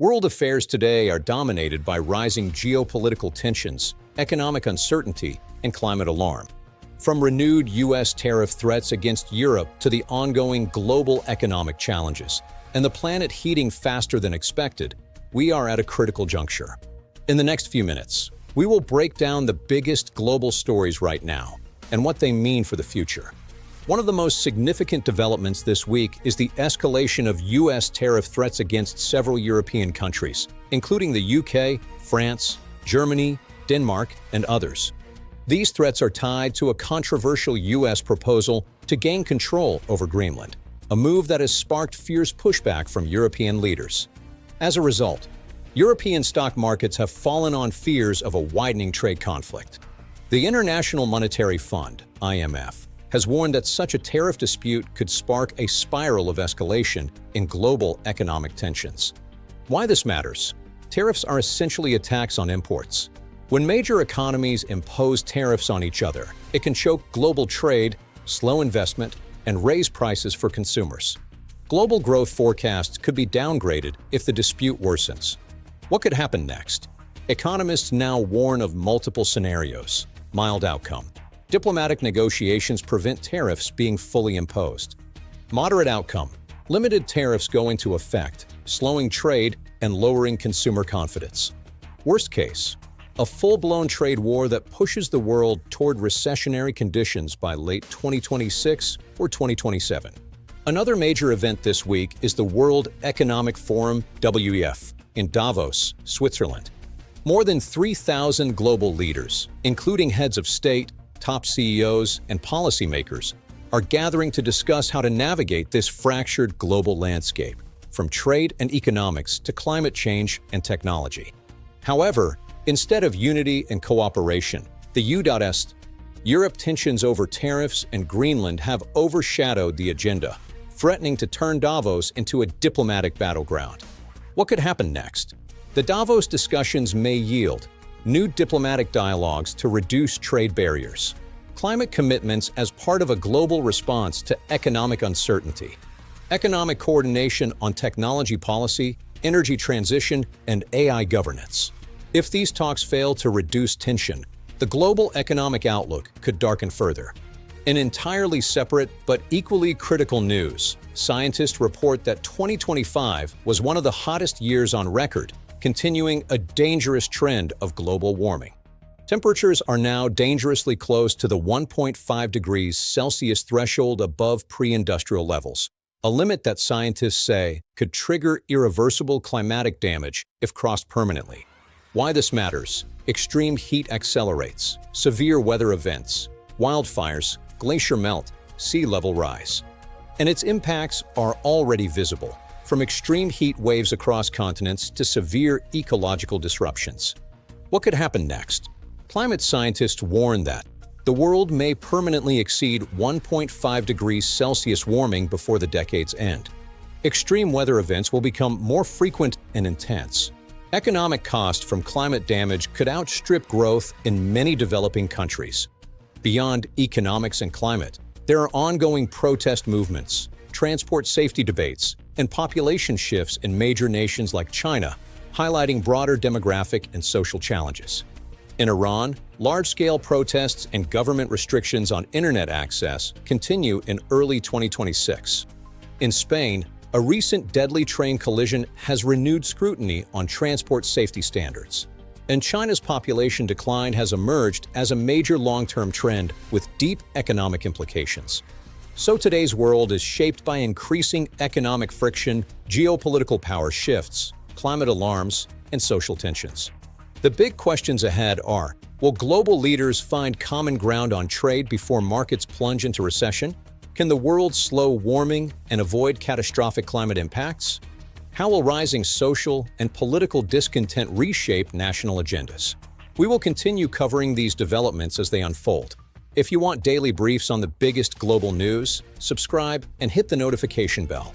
World affairs today are dominated by rising geopolitical tensions, economic uncertainty, and climate alarm. From renewed U.S. tariff threats against Europe to the ongoing global economic challenges, and the planet heating faster than expected, we are at a critical juncture. In the next few minutes, we will break down the biggest global stories right now and what they mean for the future. One of the most significant developments this week is the escalation of U.S. tariff threats against several European countries, including the UK, France, Germany, Denmark, and others. These threats are tied to a controversial U.S. proposal to gain control over Greenland, a move that has sparked fierce pushback from European leaders. As a result, European stock markets have fallen on fears of a widening trade conflict. The International Monetary Fund, IMF, has warned that such a tariff dispute could spark a spiral of escalation in global economic tensions. Why this matters? Tariffs are essentially a tax on imports. When major economies impose tariffs on each other, it can choke global trade, slow investment, and raise prices for consumers. Global growth forecasts could be downgraded if the dispute worsens. What could happen next? Economists now warn of multiple scenarios. Mild outcome. Diplomatic negotiations prevent tariffs being fully imposed. Moderate outcome. Limited tariffs go into effect, slowing trade and lowering consumer confidence. Worst case. A full-blown trade war that pushes the world toward recessionary conditions by late 2026 or 2027. Another major event this week is the World Economic Forum, WEF, in Davos, Switzerland. More than 3,000 global leaders, including heads of state, top CEOs, and policymakers, are gathering to discuss how to navigate this fractured global landscape, from trade and economics to climate change and technology. However, instead of unity and cooperation, the U.S. Europe tensions over tariffs and Greenland have overshadowed the agenda, threatening to turn Davos into a diplomatic battleground. What could happen next? The Davos discussions may yield new diplomatic dialogues to reduce trade barriers, climate commitments as part of a global response to economic uncertainty, economic coordination on technology policy, energy transition, and AI governance. If these talks fail to reduce tension, the global economic outlook could darken further. In entirely separate but equally critical news, scientists report that 2025 was one of the hottest years on record, continuing a dangerous trend of global warming. Temperatures are now dangerously close to the 1.5 degrees Celsius threshold above pre-industrial levels, a limit that scientists say could trigger irreversible climatic damage if crossed permanently. Why this matters? Extreme heat accelerates, severe weather events, wildfires, glacier melt, sea level rise. And its impacts are already visible, from extreme heat waves across continents to severe ecological disruptions. What could happen next? Climate scientists warn that the world may permanently exceed 1.5 degrees Celsius warming before the decade's end. Extreme weather events will become more frequent and intense. Economic cost from climate damage could outstrip growth in many developing countries. Beyond economics and climate, there are ongoing protest movements, transport safety debates, and population shifts in major nations like China, highlighting broader demographic and social challenges. In Iran, large-scale protests and government restrictions on internet access continue in early 2026. In Spain, a recent deadly train collision has renewed scrutiny on transport safety standards. And China's population decline has emerged as a major long-term trend with deep economic implications. So today's world is shaped by increasing economic friction, geopolitical power shifts, climate alarms, and social tensions. The big questions ahead are, will global leaders find common ground on trade before markets plunge into recession? Can the world slow warming and avoid catastrophic climate impacts? How will rising social and political discontent reshape national agendas? We will continue covering these developments as they unfold. If you want daily briefs on the biggest global news, subscribe and hit the notification bell.